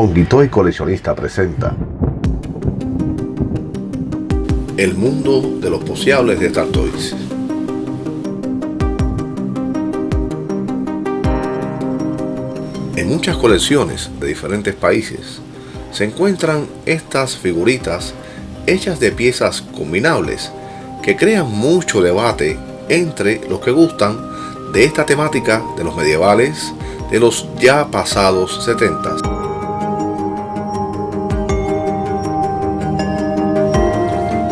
Hongi Toy Coleccionista presenta el mundo de los poseables de Star Toys. En muchas colecciones de diferentes países se encuentran estas figuritas hechas de piezas combinables que crean mucho debate entre los que gustan de esta temática de los medievales de los ya pasados 70.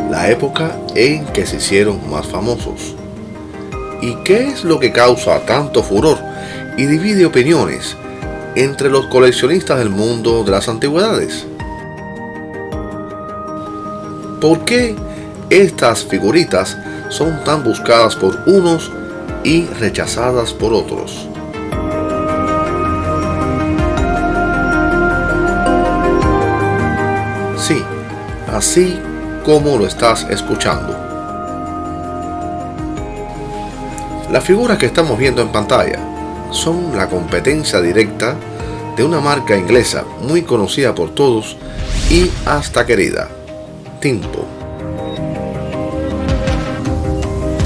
La época en que se hicieron más famosos. ¿Y qué es lo que causa tanto furor y divide opiniones entre los coleccionistas del mundo de las antigüedades? ¿Por qué estas figuritas son tan buscadas por unos y rechazadas por otros? Sí, así como lo estás escuchando. Las figuras que estamos viendo en pantalla son la competencia directa de una marca inglesa muy conocida por todos y hasta querida, Timpo.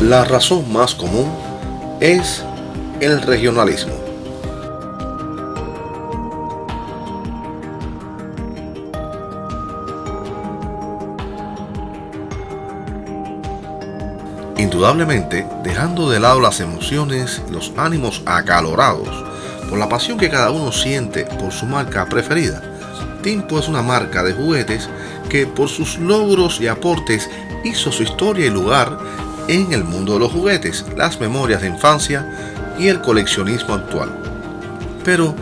La razón más común es el regionalismo. Indudablemente, dejando de lado las emociones y los ánimos acalorados por la pasión que cada uno siente por su marca preferida, Timpo es una marca de juguetes que por sus logros y aportes hizo su historia y lugar en el mundo de los juguetes, las memorias de infancia y el coleccionismo actual. Pero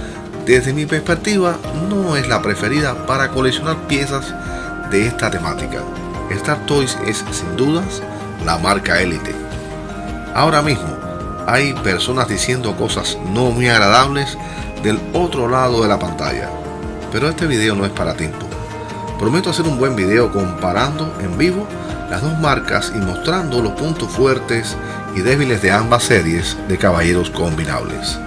desde mi perspectiva no es la preferida para coleccionar piezas de esta temática. Star Toys es sin dudas la marca élite. Ahora mismo hay personas diciendo cosas no muy agradables del otro lado de la pantalla, pero este video no es para Timpo. Prometo hacer un buen video comparando en vivo las dos marcas y mostrando los puntos fuertes y débiles de ambas series de caballeros combinables.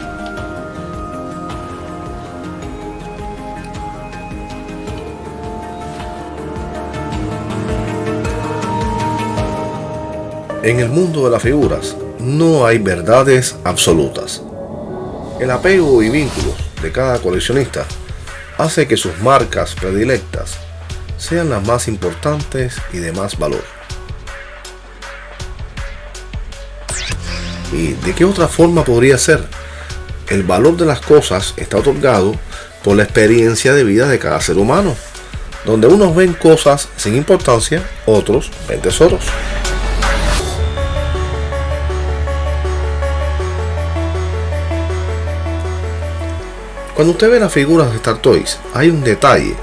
En el mundo de las figuras no hay verdades absolutas. El apego y vínculos de cada coleccionista hace que sus marcas predilectas sean las más importantes y de más valor. ¿Y de qué otra forma podría ser? El valor de las cosas está otorgado por la experiencia de vida de cada ser humano, donde unos ven cosas sin importancia, otros ven tesoros. Cuando usted ve las figuras de Star Toys, hay un detalle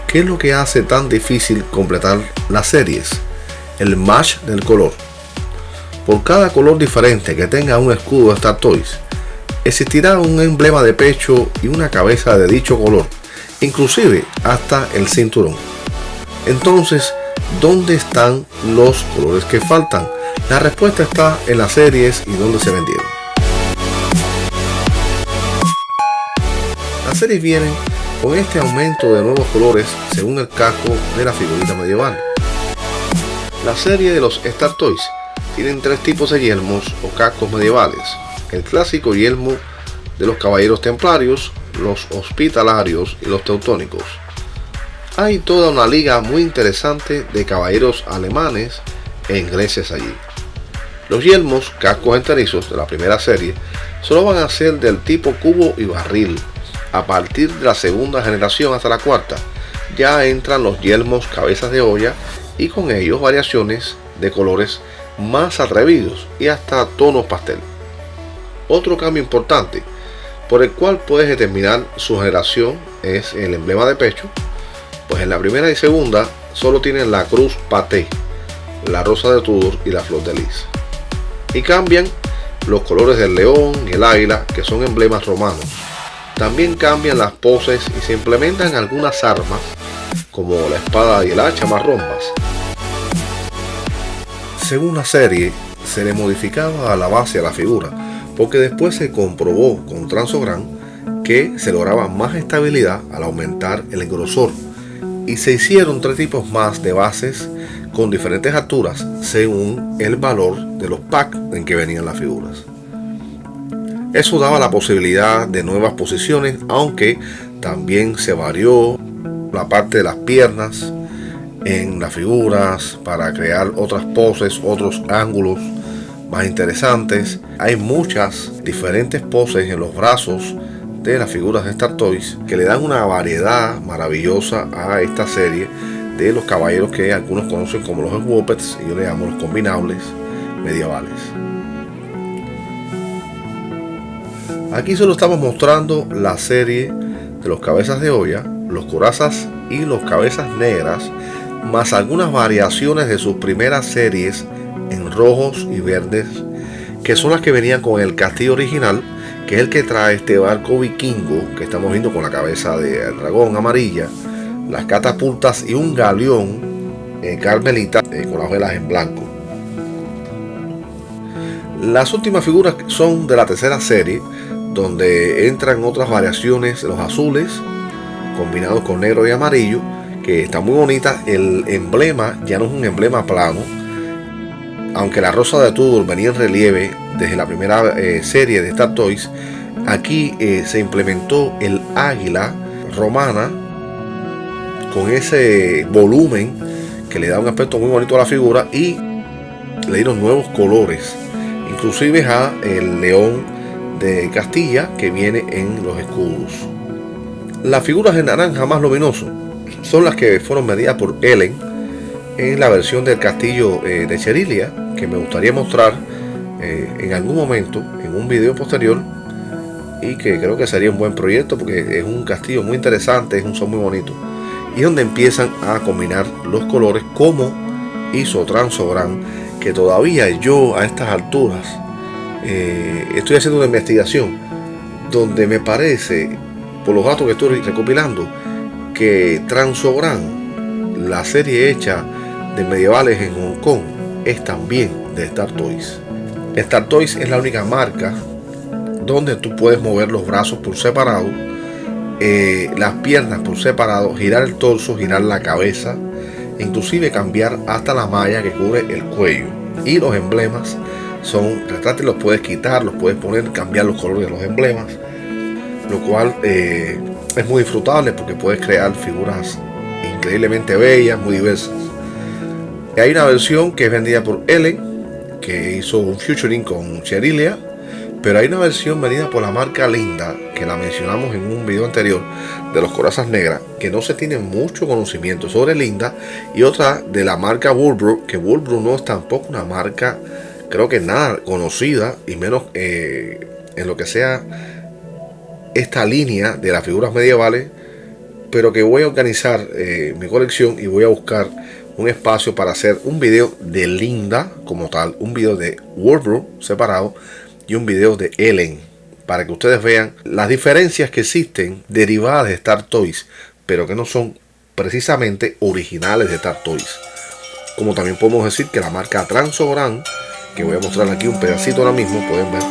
que es lo que hace tan difícil completar las series: el match del color. Por cada color diferente que tenga un escudo de Star Toys, existirá un emblema de pecho y una cabeza de dicho color, inclusive hasta el cinturón. Entonces, ¿dónde están los colores que faltan? La respuesta está en las series y donde se vendieron. Las series vienen con este aumento de nuevos colores según el casco de la figurita medieval. La serie de los Star Toys tienen tres tipos de yelmos o cascos medievales: el clásico yelmo de los caballeros templarios, los hospitalarios y los teutónicos. Hay toda una liga muy interesante de caballeros alemanes e ingleses allí. Los yelmos, cascos enterizos de la primera serie, solo van a ser del tipo cubo y barril. A partir de la segunda generación hasta la cuarta, ya entran los yelmos cabezas de olla y con ellos variaciones de colores más atrevidos y hasta tonos pastel. Otro cambio importante por el cual puedes determinar su generación es el emblema de pecho, pues en la primera y segunda solo tienen la cruz paté, la rosa de Tudor y la flor de lis. Y cambian los colores del león y el águila, que son emblemas romanos. También cambian las poses y se implementan algunas armas como la espada y el hacha más rombas. Según la serie, se le modificaba a la base a la figura, porque después se comprobó con Transogran que se lograba más estabilidad al aumentar el grosor, y se hicieron 3 tipos más de bases con diferentes alturas según el valor de los packs en que venían las figuras. Eso daba la posibilidad de nuevas posiciones, aunque también se varió la parte de las piernas en las figuras para crear otras poses, otros ángulos más interesantes. Hay muchas diferentes poses en los brazos de las figuras de Star Toys que le dan una variedad maravillosa a esta serie de los caballeros que algunos conocen como los Swappets, y yo le llamo los combinables medievales. Aquí solo estamos mostrando la serie de los cabezas de olla, los corazas y los cabezas negras, más algunas variaciones de sus primeras series en rojos y verdes, que son las que venían con el castillo original, que es el que trae este barco vikingo que estamos viendo con la cabeza de dragón amarilla, las catapultas y un galeón carmelita con las velas en blanco. Las últimas figuras son de la tercera serie, donde entran otras variaciones, los azules combinados con negro y amarillo, que está muy bonita. El emblema ya no es un emblema plano, aunque la rosa de Tudor venía en relieve desde la primera serie de Star Toys. Aquí se implementó el águila romana con ese volumen que le da un aspecto muy bonito a la figura, y le dieron nuevos colores, inclusive a el león de Castilla que viene en los escudos. Las figuras en naranja más luminoso son las que fueron medidas por Ellen en la versión del castillo de Cherilia, que me gustaría mostrar en algún momento en un video posterior, y que creo que sería un buen proyecto porque es un castillo muy interesante, es un son muy bonito, y donde empiezan a combinar los colores como hizo Transobran, que todavía yo a estas alturas estoy haciendo una investigación donde me parece, por los datos que estoy recopilando, que Transobran, la serie hecha de medievales en Hong Kong, es también de Star Toys. Star Toys es la única marca donde tú puedes mover los brazos por separado, las piernas por separado, girar el torso, girar la cabeza, inclusive cambiar hasta la malla que cubre el cuello. Y los emblemas son retráctiles, los puedes quitar, los puedes poner, cambiar los colores de los emblemas, lo cual es muy disfrutable porque puedes crear figuras increíblemente bellas, muy diversas. Hay una versión que es vendida por Ellen, que hizo un featuring con Cherilia, pero hay una versión vendida por la marca Linda, que la mencionamos en un video anterior, de los corazas negras, que no se tiene mucho conocimiento sobre Linda, y otra de la marca Woolbrook, que Woolbrook no es tampoco una marca, creo que nada conocida, y menos en lo que sea esta línea de las figuras medievales, pero que voy a organizar mi colección y voy a buscar un espacio para hacer un video de Linda como tal, un video de Woolbrook separado y un video de Ellen, para que ustedes vean las diferencias que existen derivadas de Star Toys, pero que no son precisamente originales de Star Toys. Como también podemos decir que la marca Transobran, que voy a mostrar aquí un pedacito ahora mismo, pueden ver,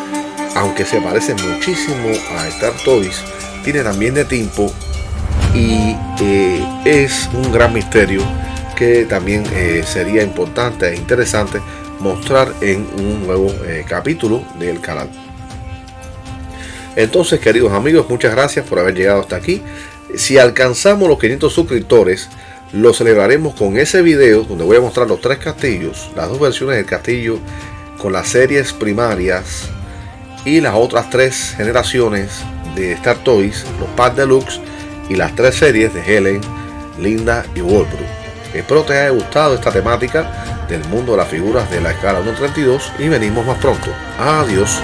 aunque se parece muchísimo a Star Toys, tiene también de Timpo, y es un gran misterio que también sería importante e interesante mostrar en un nuevo capítulo del canal. Entonces, queridos amigos, muchas gracias por haber llegado hasta aquí. Si alcanzamos los 500 suscriptores, lo celebraremos con ese video donde voy a mostrar los 3 castillos, las 2 versiones del castillo con las series primarias y las otras 3 generaciones de Star Toys, los packs deluxe y las 3 series de Helen, Linda y Woolbrook. Espero te haya gustado esta temática del mundo de las figuras de la escala 1/32 y venimos más pronto. Adiós.